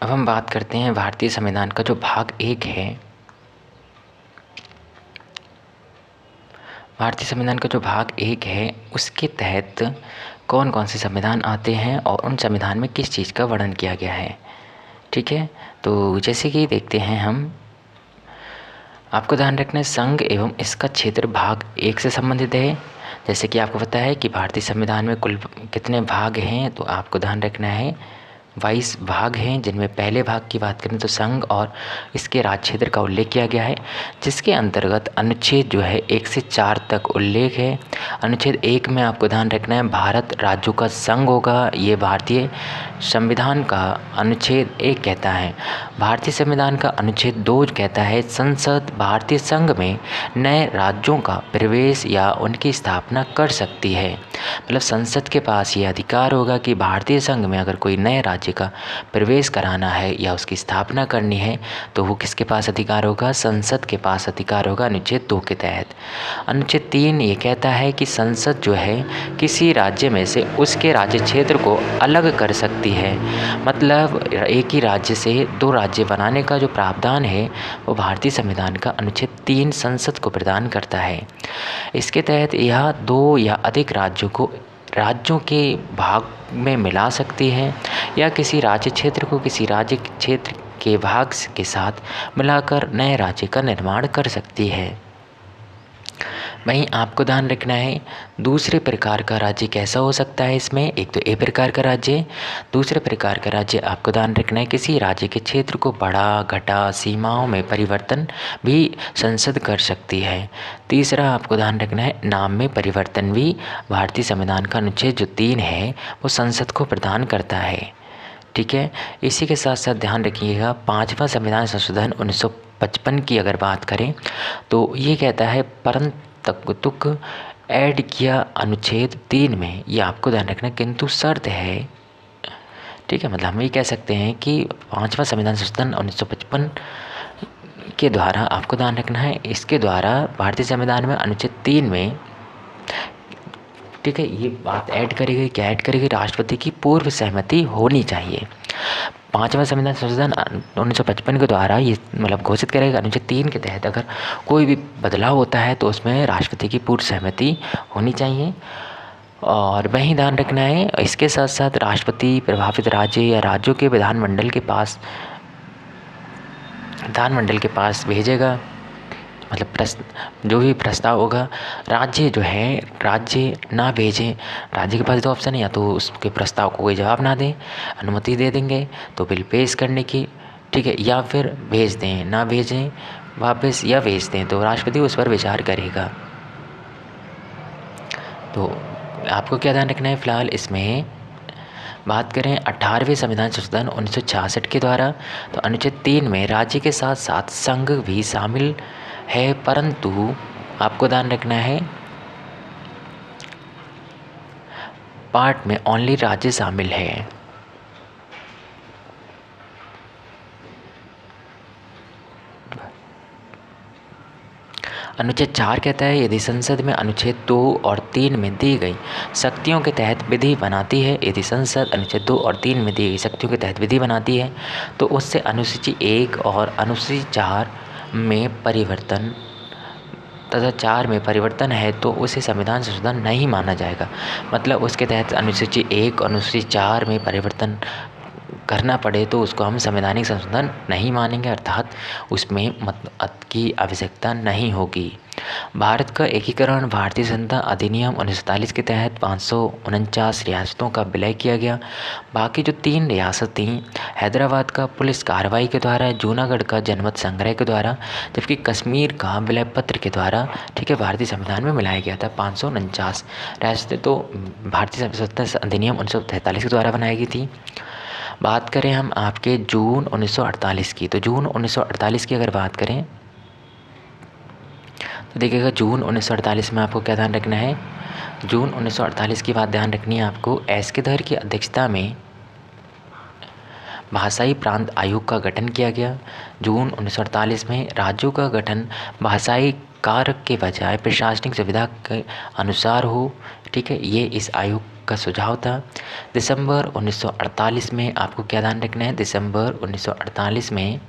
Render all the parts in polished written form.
अब हम बात करते हैं भारतीय संविधान का जो भाग 1 है। भारतीय संविधान का जो भाग 1 है उसके तहत कौन कौन से संविधान आते हैं और उन संविधान में किस चीज़ का वर्णन किया गया है। ठीक है, तो जैसे कि देखते हैं हम, आपको ध्यान रखना है संघ एवं इसका क्षेत्र भाग 1 से संबंधित है। जैसे कि आपको पता है कि भारतीय संविधान में कुल कितने भाग हैं, तो आपको ध्यान रखना है 22 भाग हैं, जिनमें पहले भाग की बात करें तो संघ और इसके राज्य क्षेत्र का उल्लेख किया गया है, जिसके अंतर्गत अनुच्छेद जो है 1 से 4 तक उल्लेख है। अनुच्छेद 1 में आपको ध्यान रखना है भारत राज्यों का संघ होगा, ये भारतीय संविधान का अनुच्छेद 1 कहता है। भारतीय संविधान का अनुच्छेद 2 कहता है संसद भारतीय संघ में नए राज्यों का प्रवेश या उनकी स्थापना कर सकती है। मतलब संसद के पास ये अधिकार होगा कि भारतीय संघ में अगर कोई नए राज्य का प्रवेश कराना है या उसकी स्थापना करनी है तो वो किसके पास अधिकार होगा, संसद के पास अधिकार होगा अनुच्छेद 2 के तहत। अनुच्छेद 3 ये कहता है कि संसद जो है किसी राज्य में से उसके राज्य क्षेत्र को अलग कर सकती है। मतलब एक ही राज्य से 2 राज्य बनाने का जो प्रावधान है वो भारतीय संविधान का अनुच्छेद 3 संसद को प्रदान करता है। इसके तहत यह 2 या अधिक राज्यों के भाग में मिला सकती है या किसी राज्य क्षेत्र को किसी राज्य क्षेत्र के भाग के साथ मिलाकर नए राज्य का निर्माण कर सकती है। वहीं आपको ध्यान रखना है दूसरे प्रकार का राज्य कैसा हो सकता है। इसमें एक तो ए प्रकार का राज्य, दूसरे प्रकार का राज्य आपको ध्यान रखना है किसी राज्य के क्षेत्र को बढ़ा घटा सीमाओं में परिवर्तन भी संसद कर सकती है। तीसरा आपको ध्यान रखना है नाम में परिवर्तन भी भारतीय संविधान का अनुच्छेद जो 3 है वो संसद को प्रदान करता है। ठीक है, इसी के साथ साथ ध्यान रखिएगा 5वां संविधान संशोधन 1955 की अगर बात करें तो ये कहता है तुक ऐड किया अनुच्छेद 3 में, ये आपको ध्यान रखना किंतु शर्त है। ठीक है, मतलब हम ये कह सकते हैं कि 5वां संविधान संशोधन 1955 के द्वारा आपको ध्यान रखना है इसके द्वारा भारतीय संविधान में अनुच्छेद 3 में, ठीक है, ये बात ऐड करेगी, क्या ऐड करेगी, राष्ट्रपति की पूर्व सहमति होनी चाहिए। 5वां संविधान संशोधन 1955 के द्वारा ये मतलब घोषित करेगा अनुच्छेद 3 के तहत अगर कोई भी बदलाव होता है तो उसमें राष्ट्रपति की पूर्व सहमति होनी चाहिए। और वहीं ध्यान रखना है इसके साथ साथ राष्ट्रपति प्रभावित राज्य या राज्यों के विधानमंडल के पास भेजेगा, मतलब जो भी प्रस्ताव होगा। राज्य ना भेजें, राज्य के पास 2 ऑप्शन है, या तो उसके प्रस्ताव को कोई जवाब ना दें, अनुमति दे देंगे तो बिल पेश करने की, ठीक है, या फिर भेज दें, ना भेजें वापस या भेज दें तो राष्ट्रपति उस पर विचार करेगा। तो आपको क्या ध्यान रखना है, फिलहाल इसमें बात करें 18वें संविधान संशोधन 1966 के द्वारा तो अनुच्छेद 3 में राज्य के साथ साथ संघ भी शामिल है, परंतु आपको ध्यान रखना है पार्ट में ओनली राज्य शामिल है। अनुच्छेद 4 कहता है यदि संसद में अनुच्छेद 2 और 3 में दी गई शक्तियों के तहत विधि बनाती है, यदि संसद अनुच्छेद 2 और 3 में दी गई शक्तियों के तहत विधि बनाती है तो उससे अनुसूची 1 और अनुसूची 4 में परिवर्तन तथा 4 में परिवर्तन है तो उसे संविधान संशोधन नहीं माना जाएगा। मतलब उसके तहत अनुसूची 1 और अनुसूची 4 में परिवर्तन करना पड़े तो उसको हम संवैधानिक संशोधन नहीं मानेंगे, अर्थात उसमें मत की आवश्यकता नहीं होगी। भारत का एकीकरण भारतीय संविधान अधिनियम 1947 के तहत 549 रियासतों का विलय किया गया। बाकी जो 3 रियासत थीं, हैदराबाद का पुलिस कार्रवाई के द्वारा, जूनागढ़ का जनमत संग्रह के द्वारा, जबकि कश्मीर का विलय पत्र के द्वारा, ठीक है, भारतीय संविधान में मिलाया गया था। 549 रियासतें तो भारतीय संविधान अधिनियम 1943 के द्वारा बनाई गई थी। बात करें हम आपके जून 1948 की, तो जून 1948 की अगर बात करें तो देखिएगा जून 1948 में आपको क्या ध्यान रखना है, जून 1948 की बात ध्यान रखनी है आपको। एस.के. धर की अध्यक्षता में भाषाई प्रांत आयोग का गठन किया गया। जून 1948 में राज्यों का गठन भाषाई कारक के बजाय प्रशासनिक सुविधा के अनुसार हो, ठीक है, ये इस आयोग का सुझाव था। दिसंबर 1948 में आपको क्या ध्यान रखना है, दिसंबर 1948 में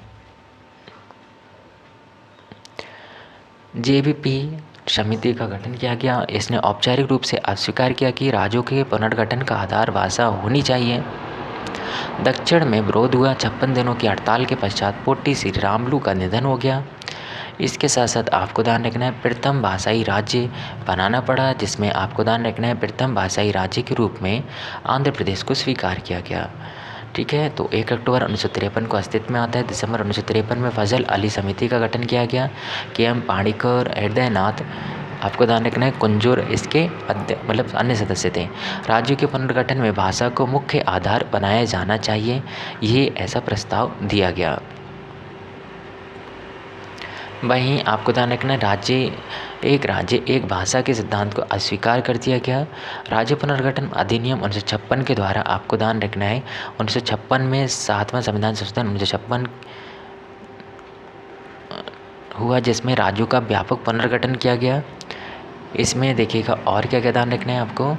जेबीपी समिति का गठन किया गया। इसने औपचारिक रूप से अस्वीकार किया कि राज्यों के पुनर्गठन का आधार भाषा होनी चाहिए। दक्षिण में विरोध हुआ। 56 दिनों की हड़ताल के पश्चात पोटी श्रीरामुलु का निधन हो गया। इसके साथ साथ आपको ध्यान रखना है प्रथम भाषाई राज्य बनाना पड़ा, जिसमें आपको ध्यान रखना है प्रथम भाषाई राज्य के रूप में आंध्र प्रदेश को स्वीकार किया गया। ठीक है, तो 1 अक्टूबर 1953 को अस्तित्व में आता है। दिसंबर 1953 में फजल अली समिति का गठन किया गया। KM पाणिकर, हृदयनाथ, आपको ध्यान रखना है कुंजूर इसके मतलब अन्य सदस्य थे। राज्यों के पुनर्गठन में भाषा को मुख्य आधार बनाया जाना चाहिए, ये ऐसा प्रस्ताव दिया गया। वहीं आपको ध्यान रखना है राज्य एक भाषा के सिद्धांत को अस्वीकार कर दिया गया। राज्य पुनर्गठन अधिनियम 1956 के द्वारा आपको ध्यान रखना है 1956 में 7वां संविधान संशोधन 1956 हुआ, जिसमें राज्यों का व्यापक पुनर्गठन किया गया। इसमें देखिएगा और क्या क्या ध्यान रखना है आपको,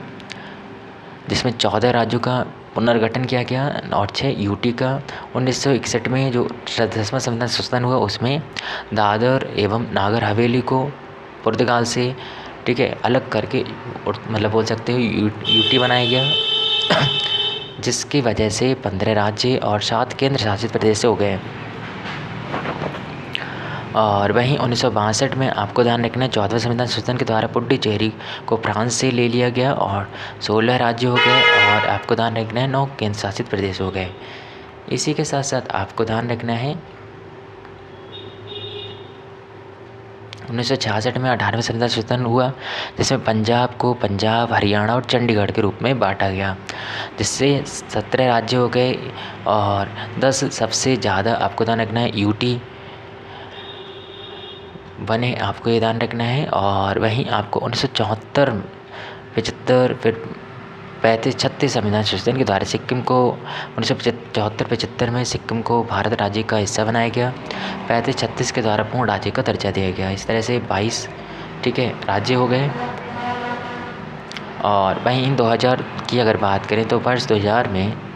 जिसमें 14 राज्यों का पुनर्गठन किया गया और 6 यूटी का। 1961 में जो 10वां संविधान संशोधन हुआ उसमें दादर एवं नागर हवेली को पुर्तगाल से ठीक है अलग करके मतलब बोल सकते हो यूटी बनाया गया, जिसकी वजह से 15 राज्य और 7 केंद्र शासित प्रदेश हो गए। और वहीं 1962 में आपको ध्यान रखना है 14वें संविधान संशोधन के द्वारा पुडुचेरी को फ्रांस से ले लिया गया और 16 राज्य हो गए और आपको ध्यान रखना है 9 केंद्र शासित प्रदेश हो गए। इसी के साथ साथ आपको ध्यान रखना है 1966 में 18वें संविधान संशोधन हुआ, जिसमें पंजाब को पंजाब, हरियाणा और चंडीगढ़ के रूप में बांटा गया, जिससे 17 राज्य हो गए और 10 सबसे ज़्यादा आपको ध्यान रखना है यूटी बने, आपको ये ध्यान रखना है। और वहीं आपको 1974, 75 फिर 35, 36 संविधान संशोधन के द्वारा सिक्किम को 1974-75 में सिक्किम को भारत राज्य का हिस्सा बनाया गया। 35-36 के द्वारा पूर्ण राज्य का दर्जा दिया गया। इस तरह से 22 ठीक है राज्य हो गए। और वहीं 2000 की अगर बात करें तो वर्ष 2000 में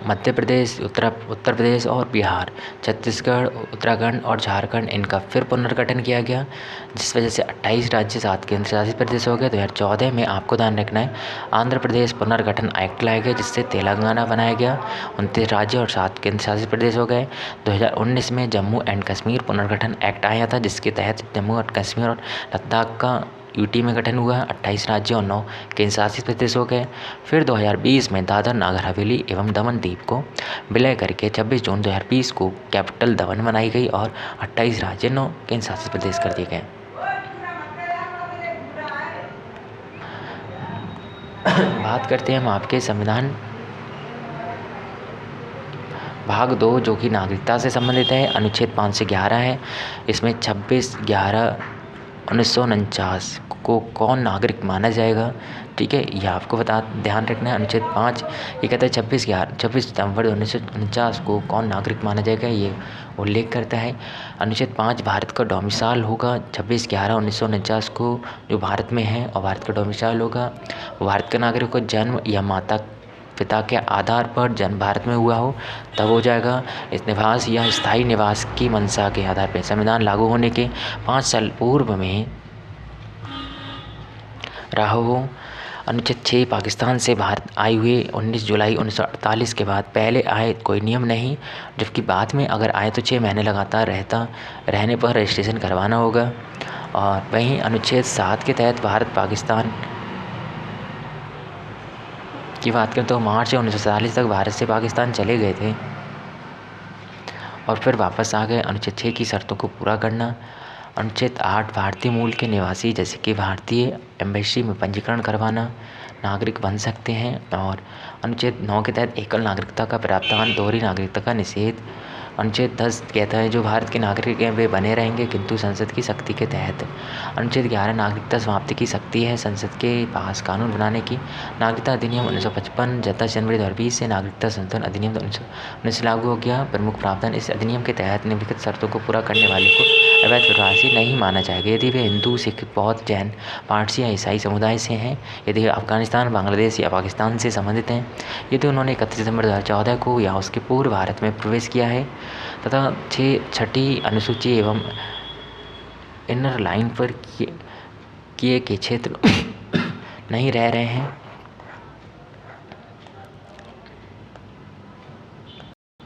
मध्य प्रदेश, उत्तर प्रदेश और बिहार, छत्तीसगढ़, उत्तराखंड और झारखंड इनका फिर पुनर्गठन किया गया, जिस वजह से 28 राज्य 7 केंद्र शासित प्रदेश हो गए। 2014 में आपको ध्यान रखना है आंध्र प्रदेश पुनर्गठन एक्ट लाया गया, जिससे तेलंगाना बनाया गया। 29 राज्य और 7 केंद्र शासित प्रदेश हो गए। 2019 में जम्मू एंड कश्मीर पुनर्गठन एक्ट आया था, जिसके तहत जम्मू और कश्मीर और लद्दाख का यूटी में गठन हुआ। 28 राज्य और 9 केंद्र शासित प्रदेश हो गए। फिर 2020 में दादर नागर हवेली एवं दमन द्वीप को विलय करके 26 जून 2020 को कैपिटल दमन बनाई गई और 28 राज्य 9 केंद्र शासित प्रदेश कर दिए गए। बात करते हैं हम आपके संविधान भाग 2 जो कि नागरिकता से संबंधित है। अनुच्छेद 511 है। इसमें 26/11/1949 को कौन नागरिक माना जाएगा, ठीक है, यह आपको ध्यान रखना है। अनुच्छेद 5 ये कहता है 26 सितंबर 1949 को कौन नागरिक माना जाएगा, ये उल्लेख करता है। अनुच्छेद 5 भारत का डोमिसाइल होगा 26/11/1949 को जो भारत में है और भारत का डोमिसाइल होगा। भारत के नागरिक को जन्म या माता पिता के आधार पर जन्म भारत में हुआ हो तब हो जाएगा। इस निवास या स्थायी निवास की मंशा के आधार पर संविधान लागू होने के 5 साल पूर्व में रहा हो। अनुच्छेद 6 पाकिस्तान से भारत आए हुए 19 जुलाई 1948 के बाद पहले आए कोई नियम नहीं, जबकि बाद में अगर आए तो 6 महीने लगातार रहने पर रजिस्ट्रेशन करवाना होगा। और वहीं अनुच्छेद 7 के तहत भारत पाकिस्तान की बात करें तो मार्च 1947 तक भारत से पाकिस्तान चले गए थे और फिर वापस आ गए। अनुच्छेद 6 की शर्तों को पूरा करना। अनुच्छेद 8 भारतीय मूल के निवासी जैसे कि भारतीय एम्बेसी में पंजीकरण करवाना नागरिक बन सकते हैं। और अनुच्छेद 9 के तहत एकल नागरिकता का प्रावधान, दोहरी नागरिकता का निषेध। अनुच्छेद 10 कहता है जो भारत के नागरिक हैं वे बने रहेंगे किंतु संसद की शक्ति के तहत। अनुच्छेद 11 नागरिकता समाप्ति की शक्ति है संसद के पास कानून बनाने की। नागरिकता अधिनियम 1955 10 जनवरी 2020 से नागरिकता संशोधन अधिनियम 1919 लागू हो गया। प्रमुख प्रावधान, इस अधिनियम के तहत निम्नलिखित शर्तों को पूरा करने वाले को अवैध प्रवासी नहीं माना जाएगा यदि वे हिंदू, सिख, बौद्ध, जैन, पारसी या ईसाई समुदाय से हैं, यदि अफगानिस्तान, बांग्लादेश या पाकिस्तान से संबंधित हैं, यदि उन्होंने 31 दिसंबर 2014 को या उसके पूर्व भारत में प्रवेश किया है तथा छठी अनुसूची एवं इनर लाइन पर किए के क्षेत्र नहीं रह रहे हैं,